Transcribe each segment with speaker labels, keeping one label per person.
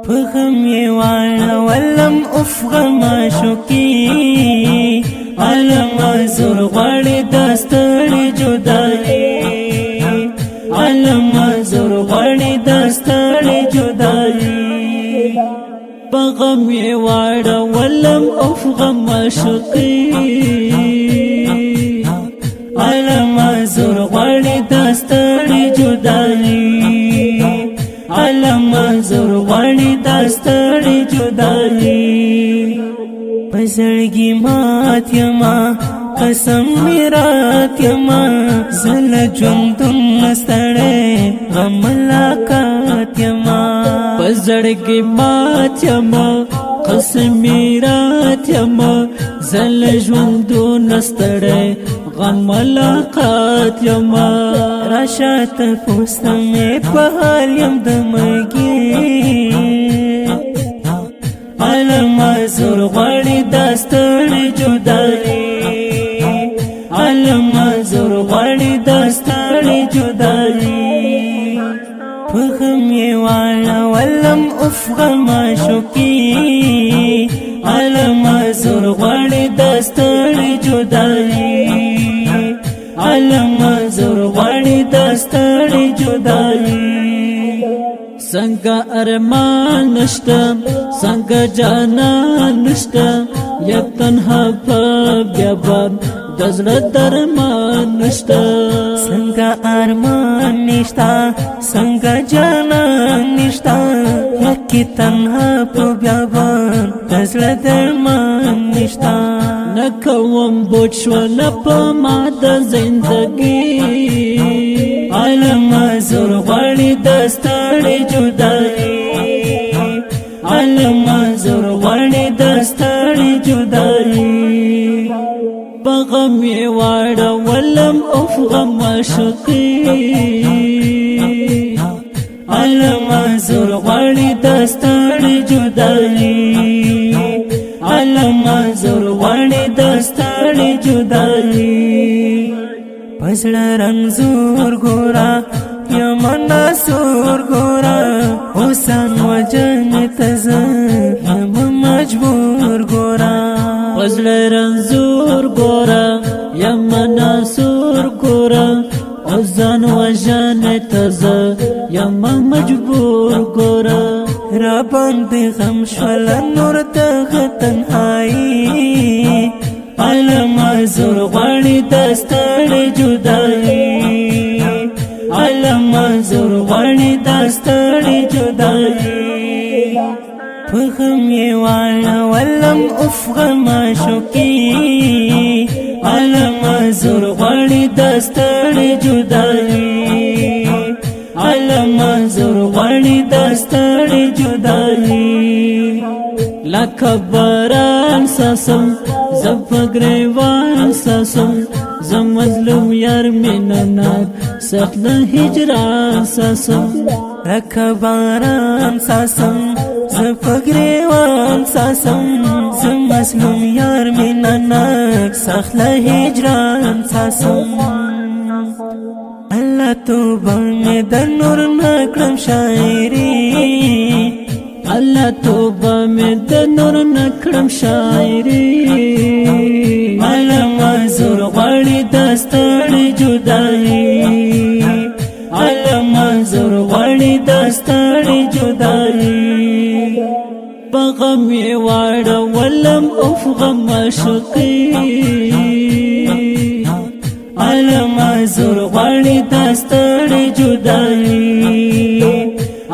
Speaker 1: فغم يوانا ولم افغم عشقي علم زور غړي دستړي جدایي علم زور غړي دستړي جدایي فغم يوانا ولم افغم عشقي علم زور غړي دستړي جدایي علم زور غړي دستړي جدایي پزړګي مات یما قسم میرات یما زل ژوندون نستړې غم ملاقات یما پزړګي مات یما قسم میرات یما زل ژوندون نستړې غم ملاقات یما راشات پوستمې په حال یم د مرګي علم زور غړي دستړي جدایي علم زور غړي دستړي جدایي فغم یوانا ولم افغم عشقي علم زور غړي دستړي جدایي علم زور غړي دستړي جدایي څنګه ارمان نشته څنګه جانان نشته یک تنها په بیابان د زړه درمان نشته څنګه ارمان نشته څنګه جانان نشته یک تنها په بیابان د زړه درمان نشته نکوم بوچونه په ما د زندګي علم زور غړي دستړي جدایي علم زور غړي دستړي جدایي بغم واړه ولم افغم عشقي علم زور غړي دستړي جدایي علم زور غړي دستړي جدایي پزړه رنزور ګورا یمنا سور ګورا حسن وجن تز یم مجبور ګورا پزړه رنزور ګورا یمنا سور ګورا حسن وجن تز یم مجبور ګورا را باندې غم شول نور ته تنهایی علم زور غړي دستړي جدایي علم زور غړي دستړي جدایي فغم یوانا ولم افغم عشقي علم زور غړي دستړي جدایي علم زور غړي دستړي جدایي لکه باران ساسم زفګریوان ساسم زمظلوم یار مینناک سخت هجران ساسم لکه باران ساسم زفګریوان ساسم زمظلوم یار مینناک سخت هجران ساسم الله توبه مې د نور نکړم شاعري الله توبه مې د نور نکړم شاعري علم زور غړي دستړي جدایي علم زور غړي دستړي جدایي بغم واړه ولم افغم عشقي علم زور غړي دستړي جدایي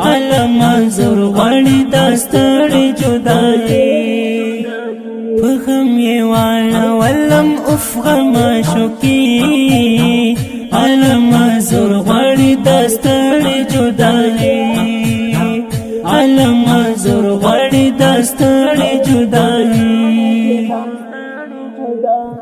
Speaker 1: علم زور غړي دستړي جدایي فغم یوانا ولم افغم عشقي علم زور غړي دستړي جدایي علم زور غړي دستړي جدایي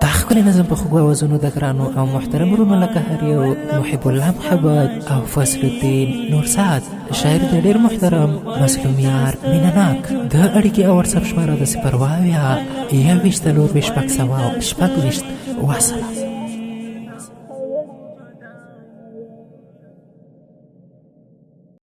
Speaker 2: دا ښکلی نظم په خوږو اوازونو د ګرانو او محترم وروڼو لکه هر یو محب الله محبت او فضل الدین نور سعد شاعر د ډېر محترم مظلوم یار مینه ناک د اړیکې او وټساپ شماره د 0 اویا 21 40 شپږ سوه شپږ ویشت وسلام.